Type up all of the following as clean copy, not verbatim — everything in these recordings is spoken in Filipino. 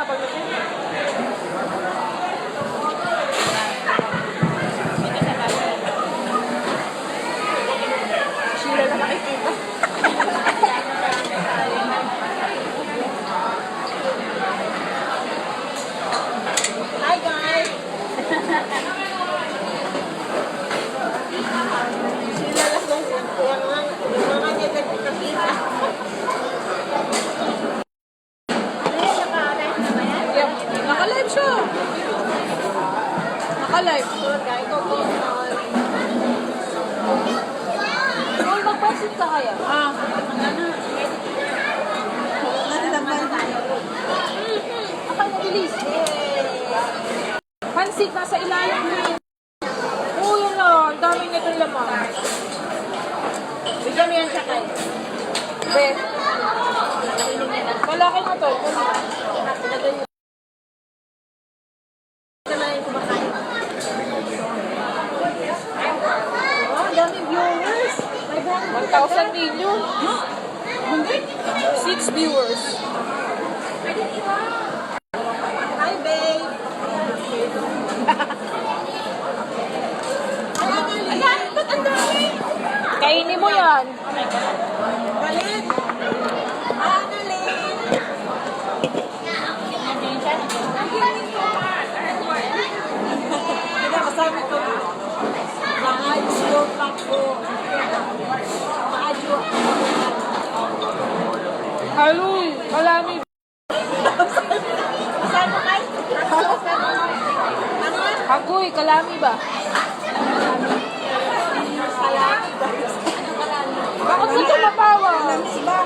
kapag sila na nakikita. Hi guys! Sila lang daw yung mga nagkakita. Naka-live siya. Naka-live. Kung magpansin ka kaya? Akay mabilis. Pansit nasa ilalim na yun. Oo, yun na. Ang daming nito laman. Bigyan mo yan siya kayo. Be. Malaki na to. Ilagay yun. Oh, daming viewers. 1,000 million. 6 viewers. Hi, babe. Ayan, ba't ang dami? Kainin mo yan. Galit. Galit. Kasama ko. Maadyo, pako. Maadyo. Haloy, kalami. Kasama kayo? Agoy, kalami ba? Kalami ba? Bakit ka tumatawa? Kalami ba?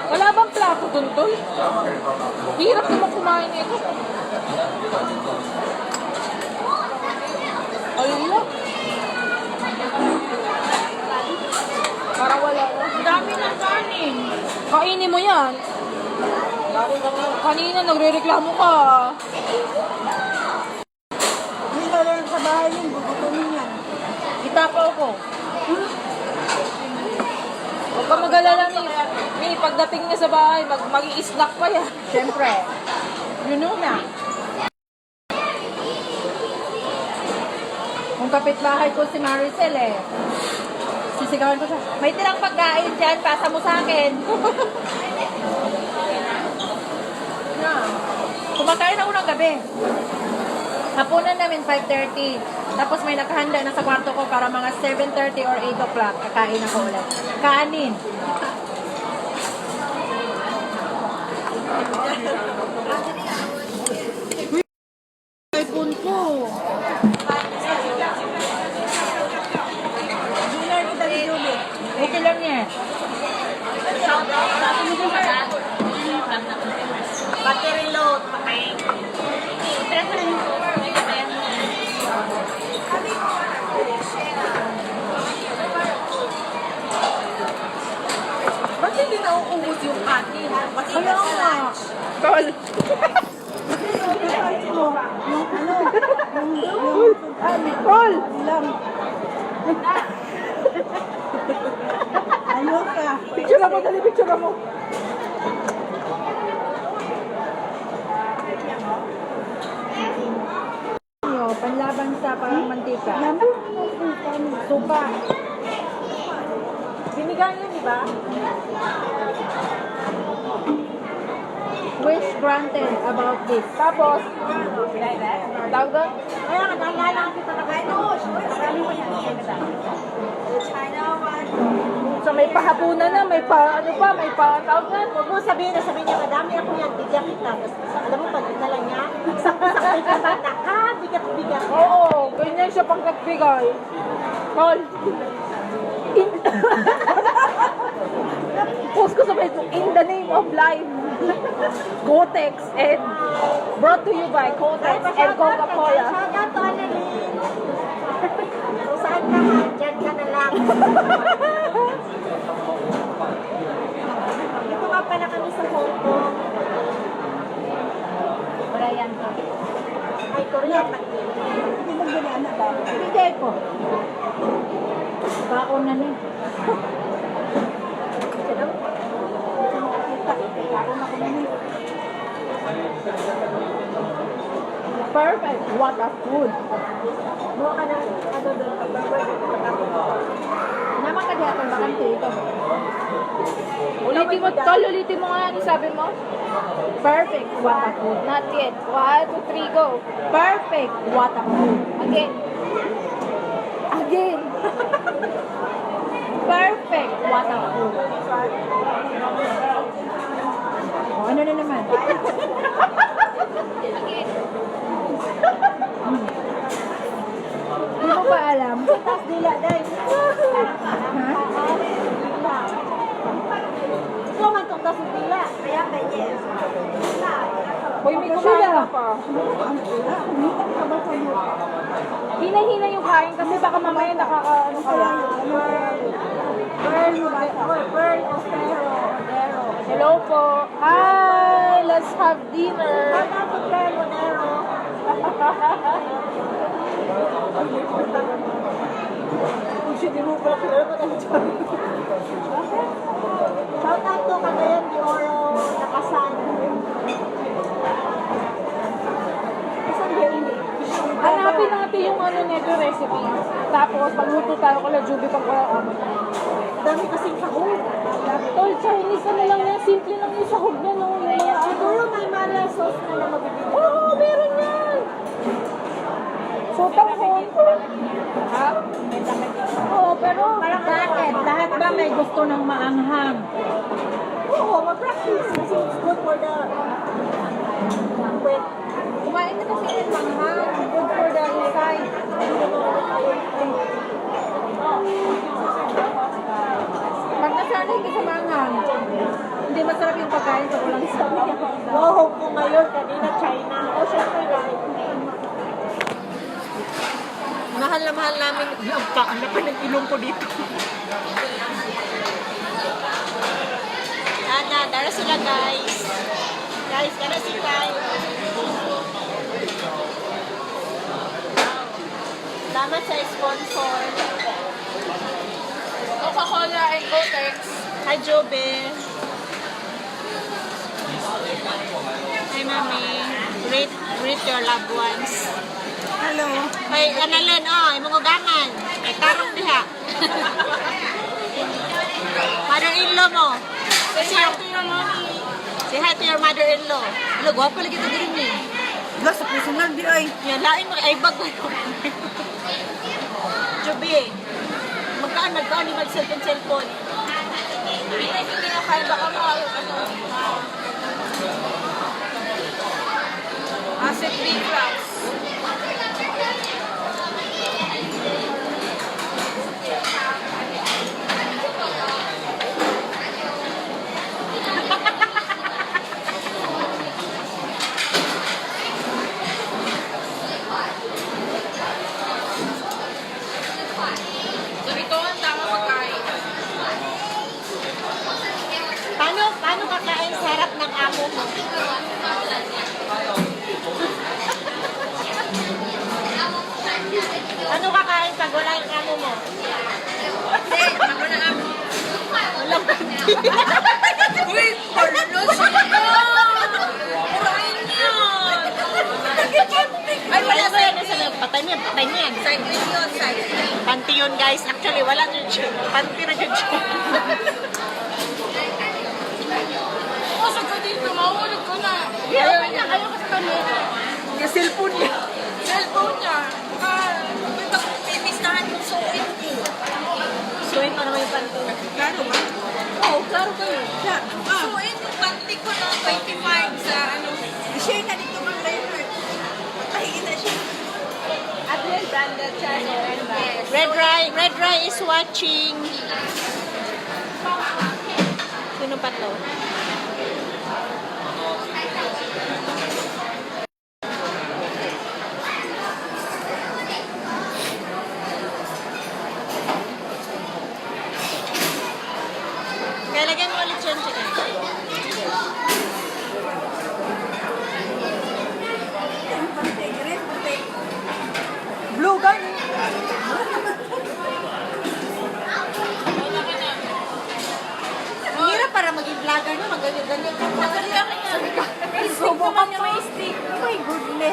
Wala bang plato dun, tol? Hirap naman kumain ito. Ayun lang. Parang wala. Ang dami ng kanin. Kainin mo yan. Kanina nagre-reklamo ka. Hindi ka lang sa bahay yun, bubutunin yan. Itapaw ko. Huwag ka mag-alala, May. Pagdating niya sa bahay, mag-i-snack pa yan. Siyempre. Yun na. Kung kapitbahay ko si Maricel sisigawan ko siya. May tirang pagkain dyan, pasa mo sa akin. Kumakain ako ng gabi. Hapunan namin 5:30. Tapos may nakahanda na sa kwarto ko para mga 7:30 or 8 o'clock. Kakain ako ulit. Kanin. iPhone ko. Okay lang niya. Battery load. Ba't hindi nauubos yung kanin? Kaya nga. Tol. Tol! Ayos ka. Picture mo, dali picture mo. Panlaban sa parang mantika. Suka. Sinigang yun, di ba? Wish granted about this. Tapos, tawag doon? Kaya naglalala kita na kayo. Marami mo yan. So may pahapunan na, may pa, ano pa, may pa, tawag doon? Huwag mo sabihin niya, madami ako yan, bigyan kita. Alam mo, pag lang niya, sakit ka bata, ha, bigat-bigat. Oo, ganyan siya pang nagbigay. Tol. Post ko sa Facebook, in the name of life. Kotex and brought to you by Kotex and Coca-Cola. Shout out to Annalyn. Kung saan ka ha, dyan ka na lang. Ito nga pala kami sa Hong Kong. Bigay ko. Baon na ni. Perfect. What a food. Buha ka ng ano doon. Naman ka diya itong bakante ito. Ulitin mo, tol, ulitin mo nga ano sabi mo. Perfect. What a food. Not yet. 1, 2, 3, go. Perfect. What a food. Again. Again. Perfect. What a food. O, ano na naman? Hindi mo ba alam? Tapos dila, day. Ha? Ito man itong tapos dila. Kaya kanya. Uy, may Kasi kumain na. ka pa. Hina-hina yung kain kasi baka mamaya nakaka-ano ka lang. Pearl Ostero. Hello po. Hi! Let's have dinner. Sana po Pearl Ostero. Shout out to Cagayan de Oro, Nakasan. Hanapin natin yung ano nito recipe. Tapos pagluto tayo kala Juby pag dami kasing sahog. Tol, Chinese na lang yan. Simple lang yung sahog na no. Siguro may mala sauce na lang mabibili. Oo, meron yan. So, tanghon. Ha? Oo, pero... Bakit? Lahat ba may gusto ng maanghang? Oo, mag-practice. Kasi it's good for the... Wait. Kumain na kasi ng maanghang. Good for the inside. Pag nasanay ka sa maanghang, hindi masarap yung pagkain sa ulang isa. Wow, ko ngayon, kanina China. O, syempre guys. Mahal na mahal namin. Ang laki ng ilong ko dito. Ana, dara sila guys. Guys, dara sila. Salamat sa sponsor. Coca-Cola and Gotex. Hi, Jobe. Hi, Mami. Greet your loved ones. Hello. Ay, analan, oh, imong ugangan. Ay, tarong diha. Mother-in-law mo. Say hi to your mommy. Say hi to your mother-in-law. Hello, gwapo lagi ito din eh. Gas, sa personal di ay. Yan, lain mo, ay bag mo. Jubi, magkaan ni mag-cellphone. Hindi na kaya baka acid reflux. Paano kakain sa harap ng amo mo? Ano kakain pag wala yung amo mo? Hindi, pag wala amo. Walang pandi. Uy, porno siya! Kurain niyo! Ay, wala sa yan. Patay niyan, patay niyan. Side yun, side. Panty yun, guys. Actually, wala yun siya. Panty na yun siya. Pasok ka dito, mahulog ko na. Ayaw niya, ayaw ka sa kanya. Yung cellphone niya. Cellphone niya. Pimistahan yung suit niya. Suit mo naman yung panty. Klaro ba? Oo, klaro kayo. Suit yung panty ko na 25 sa ano. Share na dito mga Leonard. Patahiin na siya. At least branded siya. Red Rai is watching. Sino pa to? Kaya lagyan mo ulit yun chicken.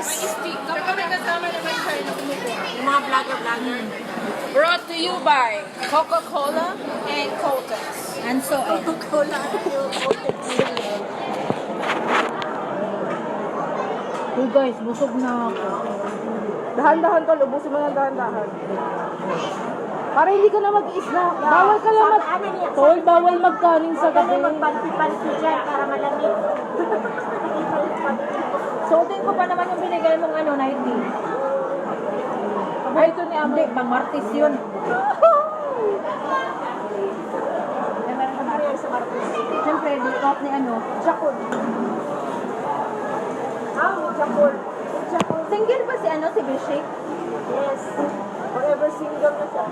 Yes. Saka may kasama naman siya na kumukuha. Yung mga vlogger. Brought to you by Coca-Cola and Kotex. And so, Coca-Cola. uy guys, busog na ako. Dahan-dahan tol, ubusin mo ng dahan-dahan. Para hindi ka na mag-snack. Bawal ka lang Tol, bawal magkanin sa gabi. Magpanti-panti dyan para malamig. Suotin ko pa naman yung binigay mong ano, nighty. Ay, ito ni Amo. Hindi, pang Martis yun. Siyempre, di off ni ano. Jakul. Jakul. Single ba si ano, si Bishik? Yes. Forever single na siya.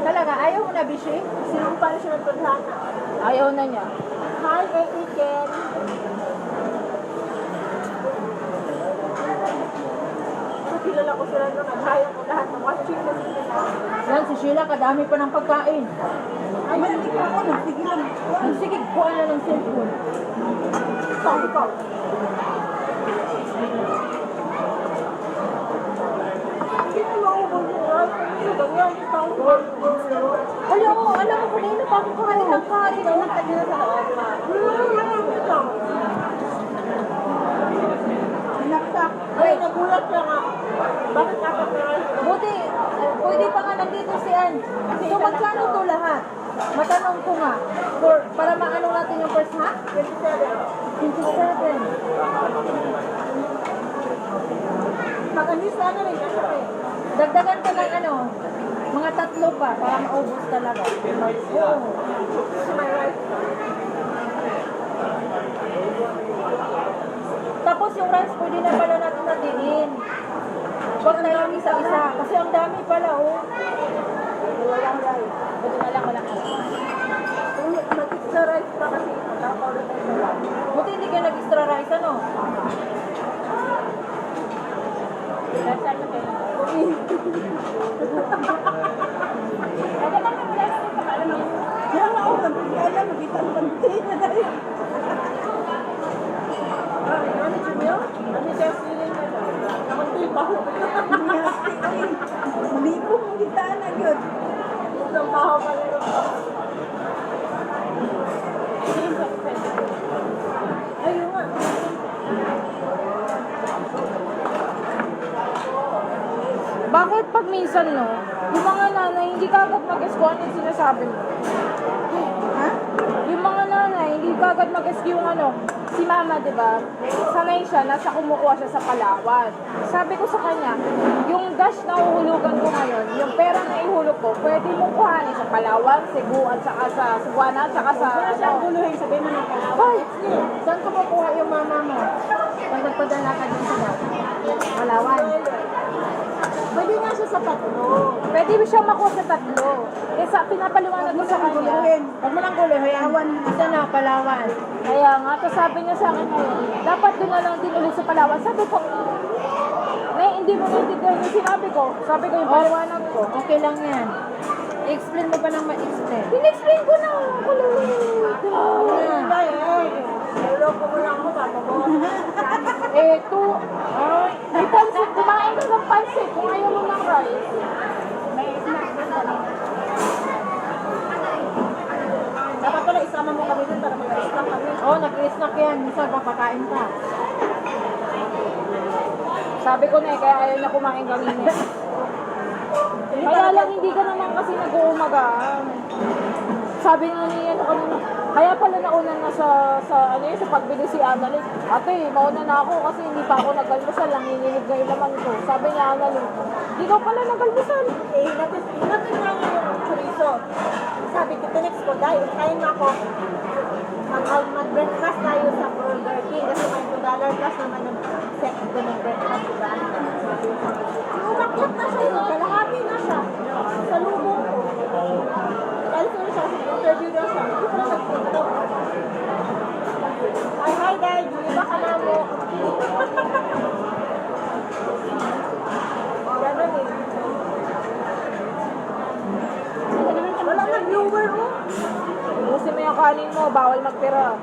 Talaga, ayaw mo na Bishik? Sinong pa na siya ng tadhana. Ayaw na niya. Hi, Ken. Kilala ko sila nung naghayo ko lahat ng watching na sila. Yan, si Sheila, kadami pa ng pagkain. Ay, malamig ko ako. Sige lang. Sige, kuha na ng cellphone. Ikaw. Hindi na maubos yun. Ay, ganyan. Alam mo, kanina pa ako kain ng kain. Nagtagin na sa loob. Naksak. Ay, nagulat siya nga. Bakit nakapiraan? Buti, pwede pa nga nandito si Ann. So, magkano to lahat? Matanong ko nga. Para maano natin yung first half? 27. Pag-anis na rin kasi eh. Dagdagan ko ng ano, mga 3 pa para maubos talaga. Oo. To my right. Tapos yung rice, pwede na pala natin natiin. Huwag na yung isa-isa. Kasi ang dami pala, oh. Walang rice. Buti na lang, walang Mag-extra rice pa kasi. Nakapaulat tayo sa rice. Buti hindi ka nag-extra rice, ano? Saan mo kayo? Kaya nga ako, alam, magkita-panti na tayo. Ano siya mo yun? Ano siya feeling na lang? Namantil pa ako. Maligo mong gitaan na yun. Isang baho pa rin ako. Ayun nga. Bakit pag minsan, no, yung mga nanay, hindi ka agad mag-guess kung ano yung sinasabi mo? Ha? Yung mga nanay, hindi ka agad mag-guess yung ano, si mama, di ba? Sanay siya, nasa kumukuha siya sa Palawan. Sabi ko sa kanya, yung dash na uhulugan ko ngayon, yung pera na ihulog ko, pwede mong kuhanin sa Palawan, Cebu, at saka sa Cebuana, at saka sa, Wala siyang guluhin, sabihin mo ng Palawan. Ay, Saan ko makuha yung mama mo? Pag nagpadala ka din sa Palawan. Pwede nga siya sa patlo. pwede siya makuha sa 3. Kaya pinapaliwanag ko sa kanya. Huwag mo lang guluhin. Isa na, Palawan. Kaya nga, tapos sabi niya sa akin ngayon, dapat doon na lang din ulit sa Palawan. Sabi ko, hindi mo naintindihan yung sinabi ko. Sabi ko yung paliwanag ko. Okay lang yan. I-explain mo pa ng ma-explain. Pinexplain ko na. Kulit. Hindi eh. Niloko mo lang ako, papabawa. May pansit. Kumain ka ng pansit kung ayaw mo ng rice. May snack doon kanina. Dapat pala isama mo kami dun para mag-snack kami. Oo, nag-snack yan. Minsan papakain ka. Sabi ko na kaya ayaw na kumain kanina. Kaya lang hindi ka naman kasi nag-uumagaan. Sabi nga niya kanina, kaya pala nauna na sa pagbili si Annalyn. Ate, mauna na ako kasi hindi pa ako nag-almusal, nanginginig na yung laman ko. Sabi niya, Annalyn, di ka pala nag-almusal. Eh, natin nga yung chorizo. Sabi ko, tinext ko, dahil kain na ako. Mag-breakfast tayo sa Burger King kasi may $2 plus naman yung set ko ng breakfast, diba? Umakyat na siya yun, kalahati na siya. Sa lubong ko. Dahil ko na siya, interview na siya. Hindi ko na nagpunta. Hi, guys. Di ba ka na mo? Ganun eh. Wala nga viewer mo. Ubusin mo yung kanin mo, bawal magtira.